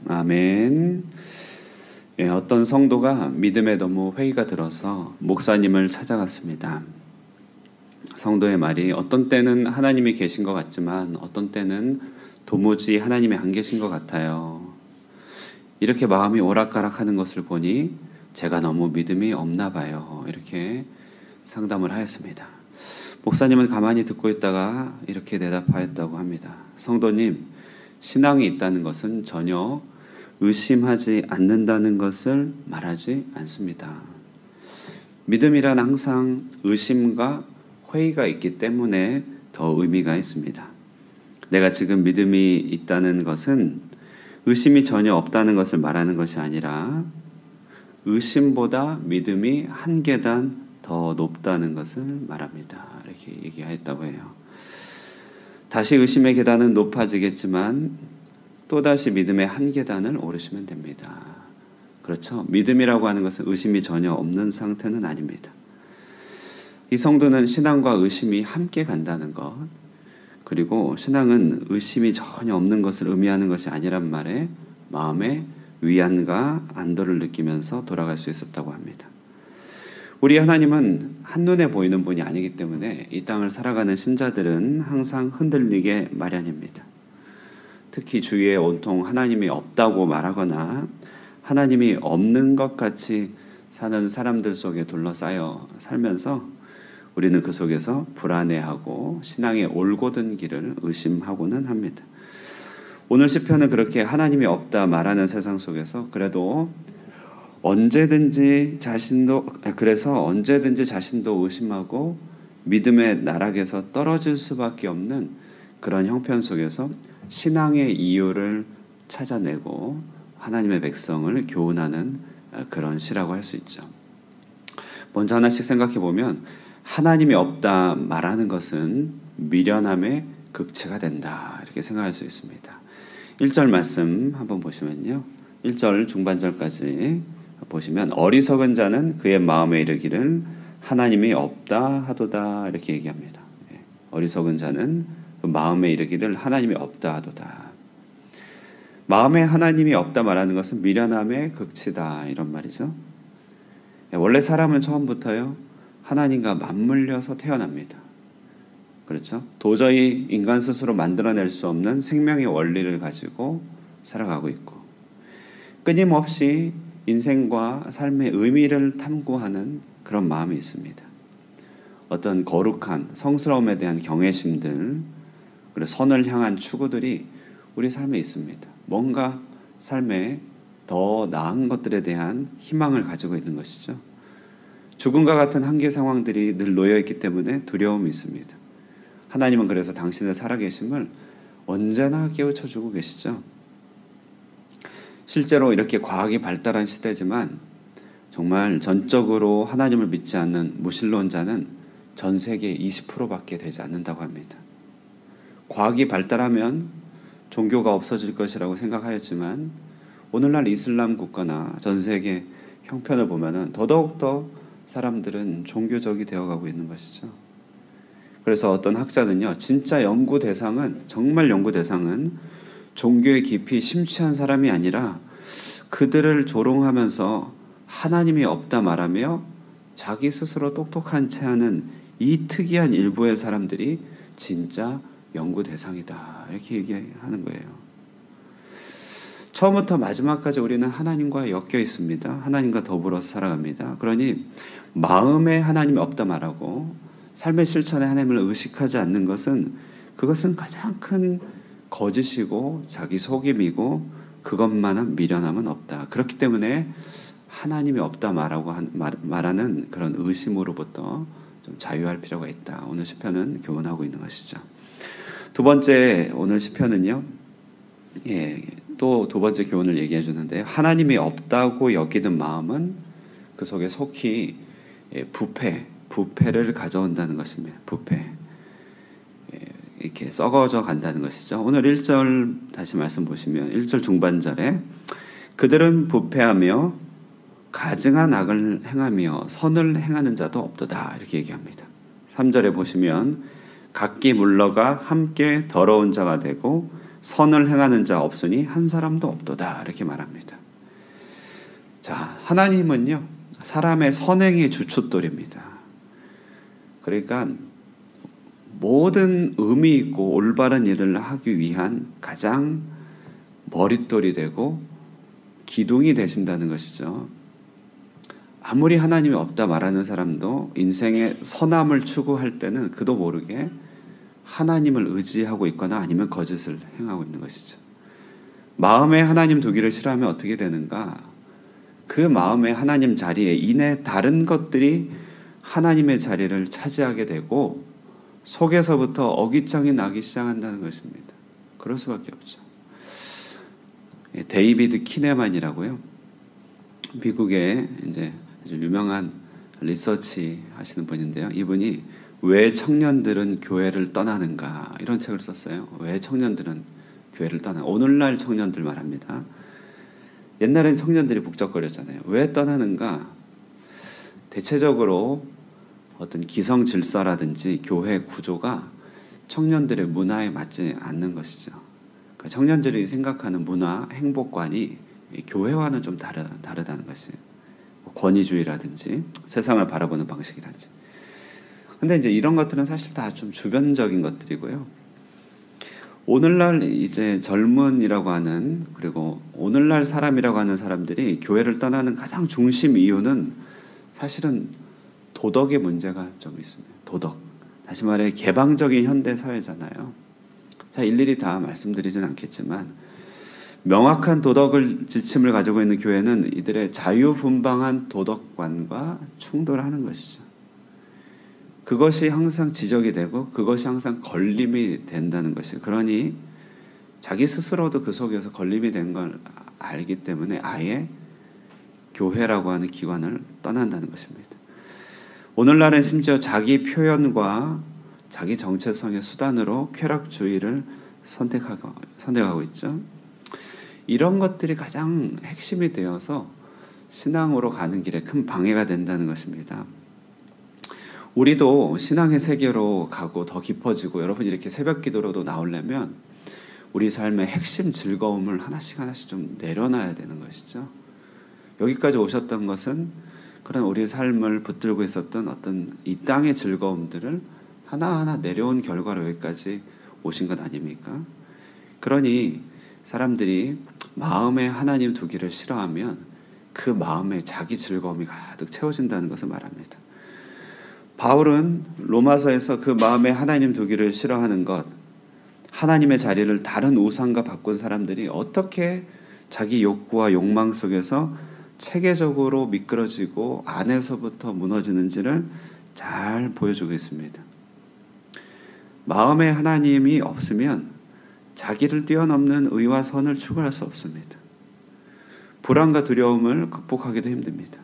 아멘. 예, 어떤 성도가 믿음에 너무 회의가 들어서 목사님을 찾아갔습니다. 성도의 말이 어떤 때는 하나님이 계신 것 같지만 어떤 때는 도무지 하나님이 안 계신 것 같아요. 이렇게 마음이 오락가락하는 것을 보니 제가 너무 믿음이 없나 봐요. 이렇게 상담을 하였습니다. 목사님은 가만히 듣고 있다가 이렇게 대답하였다고 합니다. 성도님, 신앙이 있다는 것은 전혀 의심하지 않는다는 것을 말하지 않습니다. 믿음이란 항상 의심과 회의가 있기 때문에 더 의미가 있습니다. 내가 지금 믿음이 있다는 것은 의심이 전혀 없다는 것을 말하는 것이 아니라 의심보다 믿음이 한 계단 더 높다는 것을 말합니다. 이렇게 얘기했다고 해요. 다시 의심의 계단은 높아지겠지만 또다시 믿음의 한 계단을 오르시면 됩니다. 그렇죠? 믿음이라고 하는 것은 의심이 전혀 없는 상태는 아닙니다. 이 성도는 신앙과 의심이 함께 간다는 것, 그리고 신앙은 의심이 전혀 없는 것을 의미하는 것이 아니란 말에 마음에 위안과 안도를 느끼면서 돌아갈 수 있었다고 합니다. 우리 하나님은 한눈에 보이는 분이 아니기 때문에 이 땅을 살아가는 신자들은 항상 흔들리게 마련입니다. 특히 주위에 온통 하나님이 없다고 말하거나 하나님이 없는 것 같이 사는 사람들 속에 둘러싸여 살면서 우리는 그 속에서 불안해하고 신앙의 올곧은 길을 의심하고는 합니다. 오늘 시편은 그렇게 하나님이 없다 말하는 세상 속에서 그래서 언제든지 자신도 의심하고 믿음의 나락에서 떨어질 수밖에 없는 그런 형편 속에서 신앙의 이유를 찾아내고 하나님의 백성을 교훈하는 그런 시라고 할 수 있죠. 먼저 하나씩 생각해 보면 하나님이 없다 말하는 것은 미련함의 극치가 된다, 이렇게 생각할 수 있습니다. 1절 말씀 한번 보시면요, 1절 중반절까지 보시면 어리석은 자는 그의 마음에 이르기를 하나님이 없다 하도다, 이렇게 얘기합니다. 어리석은 자는 그 마음에 이르기를 하나님이 없다 하도다. 마음에 하나님이 없다 말하는 것은 미련함의 극치다, 이런 말이죠. 원래 사람은 처음부터요 하나님과 맞물려서 태어납니다. 그렇죠? 도저히 인간 스스로 만들어낼 수 없는 생명의 원리를 가지고 살아가고 있고 끊임없이 인생과 삶의 의미를 탐구하는 그런 마음이 있습니다. 어떤 거룩한 성스러움에 대한 경외심들, 그리고 선을 향한 추구들이 우리 삶에 있습니다. 뭔가 삶에 더 나은 것들에 대한 희망을 가지고 있는 것이죠. 죽음과 같은 한계 상황들이 늘 놓여있기 때문에 두려움이 있습니다. 하나님은 그래서 당신의 살아계심을 언제나 깨우쳐주고 계시죠. 실제로 이렇게 과학이 발달한 시대지만 정말 전적으로 하나님을 믿지 않는 무신론자는 전 세계 20%밖에 되지 않는다고 합니다. 과학이 발달하면 종교가 없어질 것이라고 생각하였지만 오늘날 이슬람 국가나 전 세계 형편을 보면은 더더욱더 사람들은 종교적이 되어가고 있는 것이죠. 그래서 어떤 학자는요, 진짜 연구 대상은 종교에 깊이 심취한 사람이 아니라 그들을 조롱하면서 하나님이 없다 말하며 자기 스스로 똑똑한 채 하는 이 특이한 일부의 사람들이 진짜 연구 대상이다, 이렇게 얘기하는 거예요. 처음부터 마지막까지 우리는 하나님과 엮여 있습니다. 하나님과 더불어서 살아갑니다. 그러니 마음에 하나님이 없다 말하고 삶의 실천에 하나님을 의식하지 않는 것은 그것은 가장 큰 거짓이고 자기 속임이고 그것만한 미련함은 없다. 그렇기 때문에 하나님이 없다 말하는 그런 의심으로부터 좀 자유할 필요가 있다. 오늘 시편은 교훈하고 있는 것이죠. 두 번째 오늘 시편은요, 또 두 번째 교훈을 얘기해 주는데 하나님이 없다고 여기는 마음은 그 속에 속히 부패를 가져온다는 것입니다. 부패. 이렇게 썩어져 간다는 것이죠. 오늘 1절 다시 말씀 보시면 1절 중반절에 그들은 부패하며 가증한 악을 행하며 선을 행하는 자도 없도다, 이렇게 얘기합니다. 3절에 보시면 각기 물러가 함께 더러운 자가 되고 선을 행하는 자 없으니 한 사람도 없도다 이렇게 말합니다. 자, 하나님은요 사람의 선행의 주춧돌입니다. 그러니까 모든 의미 있고 올바른 일을 하기 위한 가장 머릿돌이 되고 기둥이 되신다는 것이죠. 아무리 하나님이 없다 말하는 사람도 인생의 선함을 추구할 때는 그도 모르게 하나님을 의지하고 있거나 아니면 거짓을 행하고 있는 것이죠. 마음에 하나님 두기를 싫어하면 어떻게 되는가? 그 마음에 하나님 자리에 인해 다른 것들이 하나님의 자리를 차지하게 되고 속에서부터 어깃장이 나기 시작한다는 것입니다. 그럴 수밖에 없죠. 데이비드 키네만이라고요. 미국의 이제 아주 유명한 리서치 하시는 분인데요. 이분이 왜 청년들은 교회를 떠나는가 이런 책을 썼어요. 왜 청년들은 교회를 떠나는가. 오늘날 청년들 말합니다. 옛날엔 청년들이 북적거렸잖아요. 왜 떠나는가? 대체적으로 어떤 기성 질서라든지 교회 구조가 청년들의 문화에 맞지 않는 것이죠. 그러니까 청년들이 생각하는 문화, 행복관이 교회와는 좀 다르다는 것이에요. 권위주의라든지 세상을 바라보는 방식이라든지. 근데 이제 이런 것들은 사실 다 좀 주변적인 것들이고요. 오늘날 이제 젊은이라고 하는 그리고 오늘날 사람이라고 하는 사람들이 교회를 떠나는 가장 중심 이유는 사실은 도덕의 문제가 좀 있습니다. 도덕. 다시 말해 개방적인 현대 사회잖아요. 자, 일일이 다 말씀드리진 않겠지만 명확한 도덕을 지침을 가지고 있는 교회는 이들의 자유분방한 도덕관과 충돌하는 것이죠. 그것이 항상 지적이 되고 그것이 항상 걸림이 된다는 것이에요. 그러니 자기 스스로도 그 속에서 걸림이 된 걸 알기 때문에 아예 교회라고 하는 기관을 떠난다는 것입니다. 오늘날은 심지어 자기 표현과 자기 정체성의 수단으로 쾌락주의를 선택하고 있죠. 이런 것들이 가장 핵심이 되어서 신앙으로 가는 길에 큰 방해가 된다는 것입니다. 우리도 신앙의 세계로 가고 더 깊어지고 여러분 이렇게 새벽 기도로도 나오려면 우리 삶의 핵심 즐거움을 하나씩 좀 내려놔야 되는 것이죠. 여기까지 오셨던 것은 그런 우리 삶을 붙들고 있었던 어떤 이 땅의 즐거움들을 하나하나 내려온 결과로 여기까지 오신 것 아닙니까? 그러니 사람들이 마음에 하나님 두기를 싫어하면 그 마음에 자기 즐거움이 가득 채워진다는 것을 말합니다. 바울은 로마서에서 그 마음에 하나님 두기를 싫어하는 것, 하나님의 자리를 다른 우상과 바꾼 사람들이 어떻게 자기 욕구와 욕망 속에서 체계적으로 미끄러지고 안에서부터 무너지는지를 잘 보여주고 있습니다. 마음에 하나님이 없으면 자기를 뛰어넘는 의와 선을 추구할 수 없습니다. 불안과 두려움을 극복하기도 힘듭니다.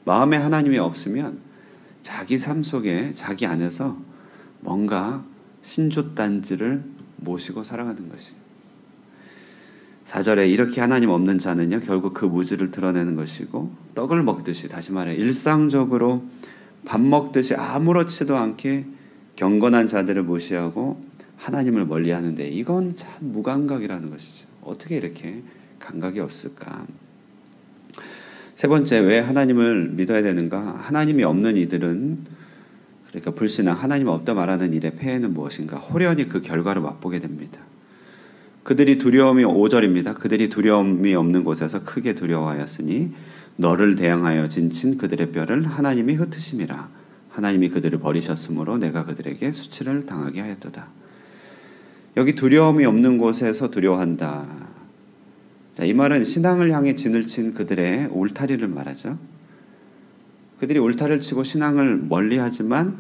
마음에 하나님이 없으면 자기 삶 속에 자기 안에서 뭔가 신주단지를 모시고 살아가는 것이에요. 4절에 이렇게 하나님 없는 자는요 결국 그 무지를 드러내는 것이고 떡을 먹듯이 다시 말해 일상적으로 밥 먹듯이 아무렇지도 않게 경건한 자들을 무시하고 하나님을 멀리하는데 이건 참 무감각이라는 것이죠. 어떻게 이렇게 감각이 없을까? 세 번째, 왜 하나님을 믿어야 되는가? 하나님이 없는 이들은 그러니까 불신앙, 하나님 없다 말하는 일의 폐해는 무엇인가? 호련히 그 결과를 맛보게 됩니다. 그들이 두려움이 5절입니다. 그들이 두려움이 없는 곳에서 크게 두려워하였으니 너를 대항하여 진친 그들의 뼈를 하나님이 흩으심이라. 하나님이 그들을 버리셨으므로 내가 그들에게 수치를 당하게 하였도다. 여기 두려움이 없는 곳에서 두려워한다. 자, 이 말은 신앙을 향해 진을 친 그들의 울타리를 말하죠. 그들이 울타리를 치고 신앙을 멀리하지만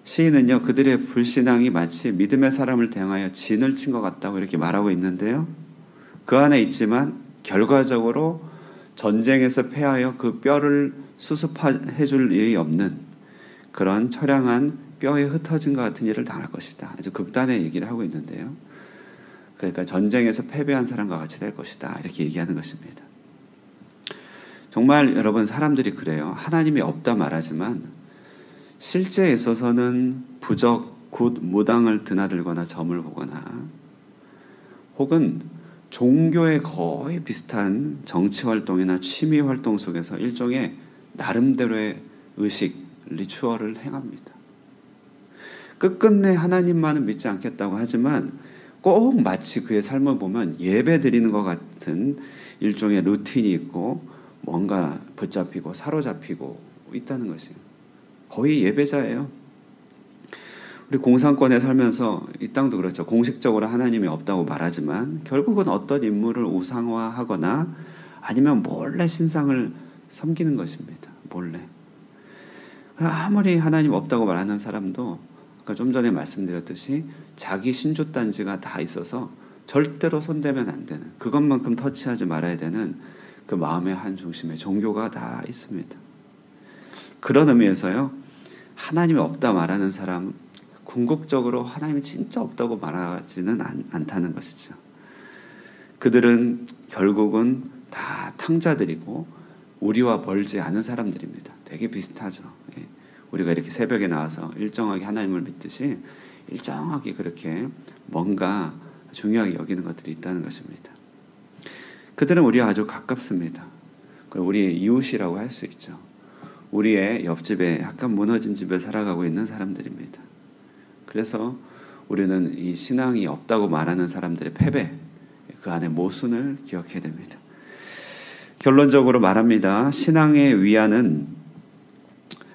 시인은요 그들의 불신앙이 마치 믿음의 사람을 대항하여 진을 친 것 같다고 이렇게 말하고 있는데요. 그 안에 있지만 결과적으로 전쟁에서 패하여 그 뼈를 수습해 줄 일이 없는 그런 처량한 뼈에 흩어진 것 같은 일을 당할 것이다. 아주 극단의 얘기를 하고 있는데요. 그러니까 전쟁에서 패배한 사람과 같이 될 것이다. 이렇게 얘기하는 것입니다. 정말 여러분 사람들이 그래요. 하나님이 없다 말하지만 실제에 있어서는 부적, 굿, 무당을 드나들거나 점을 보거나 혹은 종교에 거의 비슷한 정치활동이나 취미활동 속에서 일종의 나름대로의 의식, 리추얼을 행합니다. 끝끝내 하나님만은 믿지 않겠다고 하지만 꼭 마치 그의 삶을 보면 예배 드리는 것 같은 일종의 루틴이 있고 뭔가 붙잡히고 사로잡히고 있다는 것이에요. 거의 예배자예요. 우리 공산권에 살면서 이 땅도 그렇죠. 공식적으로 하나님이 없다고 말하지만 결국은 어떤 인물을 우상화하거나 아니면 몰래 신상을 섬기는 것입니다. 몰래. 아무리 하나님 없다고 말하는 사람도 아까 좀 전에 말씀드렸듯이 자기 신주단지가 다 있어서 절대로 손대면 안 되는, 그것만큼 터치하지 말아야 되는 그 마음의 한 중심에 종교가 다 있습니다. 그런 의미에서요, 하나님이 없다 말하는 사람, 궁극적으로 하나님이 진짜 없다고 말하지는 않다는 것이죠. 그들은 결국은 다 탕자들이고 우리와 멀지 않은 사람들입니다. 되게 비슷하죠. 우리가 이렇게 새벽에 나와서 일정하게 하나님을 믿듯이 일정하게 그렇게 뭔가 중요하게 여기는 것들이 있다는 것입니다. 그들은 우리와 아주 가깝습니다. 우리의 이웃이라고 할 수 있죠. 우리의 옆집에 약간 무너진 집에 살아가고 있는 사람들입니다. 그래서 우리는 이 신앙이 없다고 말하는 사람들의 패배, 그 안에 모순을 기억해야 됩니다. 결론적으로 말합니다. 신앙의 위안은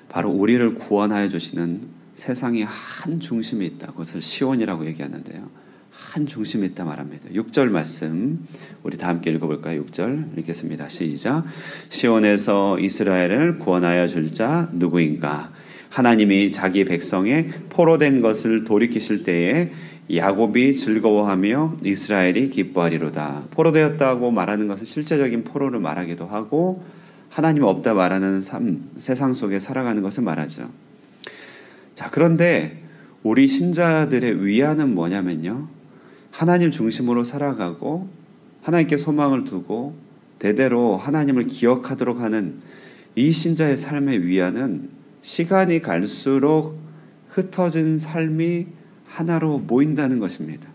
바로 우리를 구원하여 주시는 세상의 한 중심이 있다. 그것을 시온이라고 얘기하는데요. 한 중심이 있다 말합니다. 6절 말씀 우리 다 함께 읽어볼까요? 6절 읽겠습니다. 시작. 시온에서 이스라엘을 구원하여 줄 자 누구인가? 하나님이 자기 백성의 포로된 것을 돌이키실 때에 야곱이 즐거워하며 이스라엘이 기뻐하리로다. 포로되었다고 말하는 것은 실제적인 포로를 말하기도 하고 하나님 없다 말하는 삶, 세상 속에 살아가는 것을 말하죠. 자, 그런데 우리 신자들의 위안은 뭐냐면요, 하나님 중심으로 살아가고 하나님께 소망을 두고 대대로 하나님을 기억하도록 하는 이 신자의 삶의 위안은 시간이 갈수록 흩어진 삶이 하나로 모인다는 것입니다.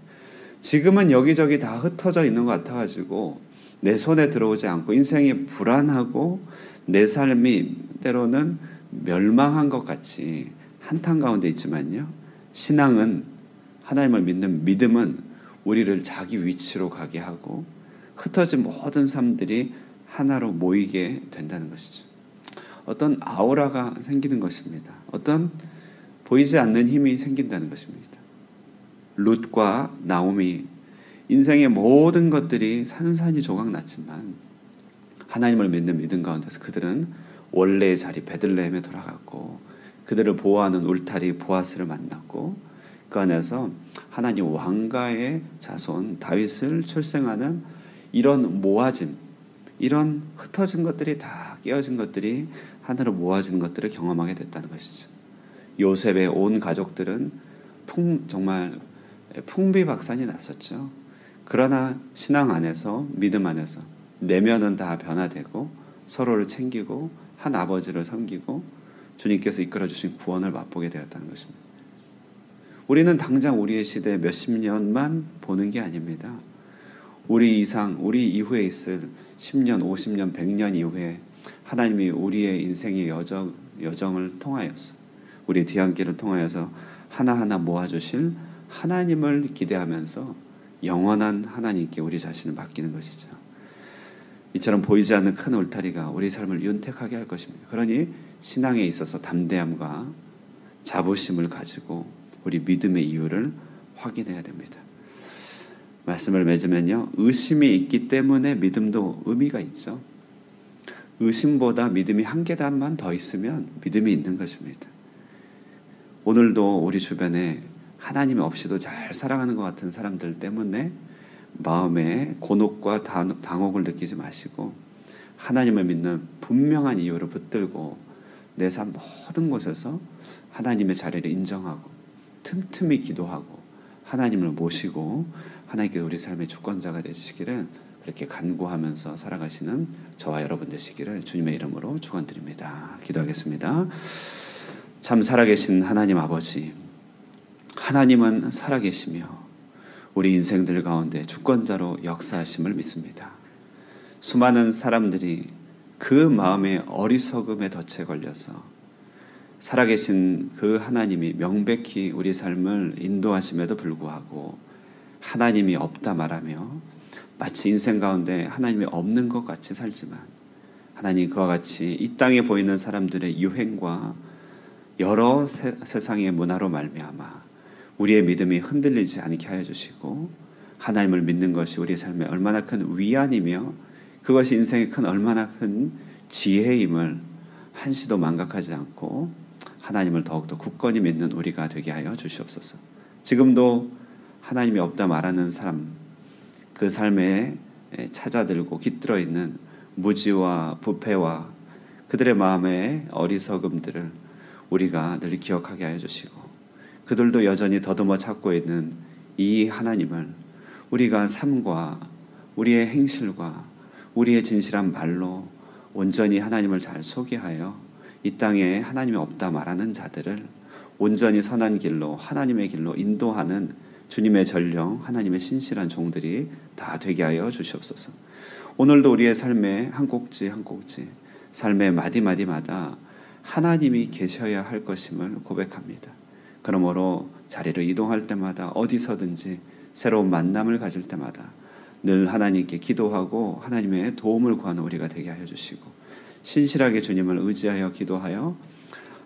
지금은 여기저기 다 흩어져 있는 것 같아가지고 내 손에 들어오지 않고 인생이 불안하고 내 삶이 때로는 멸망한 것 같이 한탄 가운데 있지만요, 신앙은, 하나님을 믿는 믿음은 우리를 자기 위치로 가게 하고 흩어진 모든 삶들이 하나로 모이게 된다는 것이죠. 어떤 아우라가 생기는 것입니다. 어떤 보이지 않는 힘이 생긴다는 것입니다. 룻과 나오미, 인생의 모든 것들이 산산이 조각났지만 하나님을 믿는 믿음 가운데서 그들은 원래의 자리 베들레헴에 돌아갔고 그들을 보호하는 울타리 보아스를 만났고 그 안에서 하나님 왕가의 자손 다윗을 출생하는 이런 모아짐, 이런 흩어진 것들이 다 깨어진 것들이 하나로 모아진 것들을 경험하게 됐다는 것이죠. 요셉의 온 가족들은 정말 풍비박산이 났었죠. 그러나 신앙 안에서, 믿음 안에서 내면은 다 변화되고 서로를 챙기고 한 아버지를 섬기고 주님께서 이끌어주신 구원을 맛보게 되었다는 것입니다. 우리는 당장 우리의 시대 몇십 년만 보는 게 아닙니다. 우리 이상, 우리 이후에 있을 10년, 50년, 100년 이후에 하나님이 우리의 인생의 여정을 통하여서, 우리 뒤안길을 통하여서 하나하나 모아주실 하나님을 기대하면서 영원한 하나님께 우리 자신을 맡기는 것이죠. 이처럼 보이지 않는 큰 울타리가 우리 삶을 윤택하게 할 것입니다. 그러니 신앙에 있어서 담대함과 자부심을 가지고 우리 믿음의 이유를 확인해야 됩니다. 말씀을 맺으면요, 의심이 있기 때문에 믿음도 의미가 있죠. 의심보다 믿음이 한 계단만 더 있으면 믿음이 있는 것입니다. 오늘도 우리 주변에 하나님 없이도 잘 살아가는 것 같은 사람들 때문에 마음에 곤혹과 당혹을 느끼지 마시고 하나님을 믿는 분명한 이유를 붙들고 내 삶 모든 곳에서 하나님의 자리를 인정하고 틈틈이 기도하고 하나님을 모시고 하나님께 우리 삶의 주권자가 되시기를 그렇게 간구하면서 살아가시는 저와 여러분 되시기를 주님의 이름으로 축원드립니다. 기도하겠습니다. 참 살아계신 하나님 아버지, 하나님은 살아계시며 우리 인생들 가운데 주권자로 역사하심을 믿습니다. 수많은 사람들이 그 마음의 어리석음에 덫에 걸려서 살아계신 그 하나님이 명백히 우리 삶을 인도하심에도 불구하고 하나님이 없다 말하며 마치 인생 가운데 하나님이 없는 것 같이 살지만 하나님 그와 같이 이 땅에 보이는 사람들의 유행과 여러 세상의 문화로 말미암아 우리의 믿음이 흔들리지 않게 하여 주시고 하나님을 믿는 것이 우리 삶에 얼마나 큰 위안이며 그것이 인생에 얼마나 큰 지혜임을 한시도 망각하지 않고 하나님을 더욱더 굳건히 믿는 우리가 되게 하여 주시옵소서. 지금도 하나님이 없다 말하는 사람, 그 삶에 찾아들고 깃들어 있는 무지와 부패와 그들의 마음의 어리석음들을 우리가 늘 기억하게 하여 주시고 그들도 여전히 더듬어 찾고 있는 이 하나님을 우리가 삶과 우리의 행실과 우리의 진실한 말로 온전히 하나님을 잘 소개하여 이 땅에 하나님이 없다 말하는 자들을 온전히 선한 길로 하나님의 길로 인도하는 주님의 전령 하나님의 신실한 종들이 다 되게 하여 주시옵소서. 오늘도 우리의 삶의 한 꼭지 한 꼭지 삶의 마디마디마다 하나님이 계셔야 할 것임을 고백합니다. 그러므로 자리를 이동할 때마다 어디서든지 새로운 만남을 가질 때마다 늘 하나님께 기도하고 하나님의 도움을 구하는 우리가 되게 하여 주시고 신실하게 주님을 의지하여 기도하여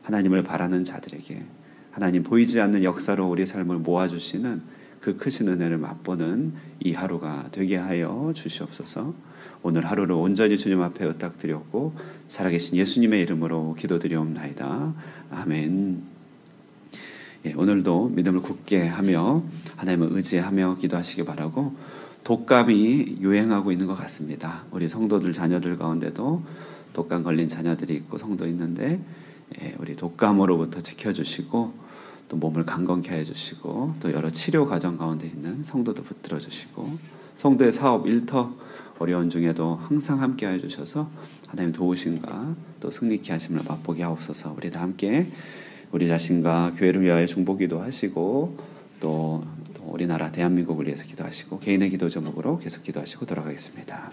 하나님을 바라는 자들에게 하나님 보이지 않는 역사로 우리 삶을 모아주시는 그 크신 은혜를 맛보는 이 하루가 되게 하여 주시옵소서. 오늘 하루를 온전히 주님 앞에 의탁드렸고 살아계신 예수님의 이름으로 기도드리옵나이다. 아멘. 오늘도 믿음을 굳게 하며 하나님을 의지하며 기도하시기 바라고 독감이 유행하고 있는 것 같습니다. 우리 성도들 자녀들 가운데도 독감 걸린 자녀들이 있고 성도 있는데 우리 독감으로부터 지켜주시고 또 몸을 강건케 해주시고 또 여러 치료 과정 가운데 있는 성도도 붙들어 주시고 성도의 사업 일터 어려운 중에도 항상 함께 해주셔서 하나님 도우심과 또 승리케 하심을 맛보게 하옵소서. 우리 다 함께 우리 자신과 교회를 위하여 중보기도 하시고 또 우리나라 대한민국을 위해서 기도하시고 개인의 기도 제목으로 계속 기도하시고 돌아가겠습니다.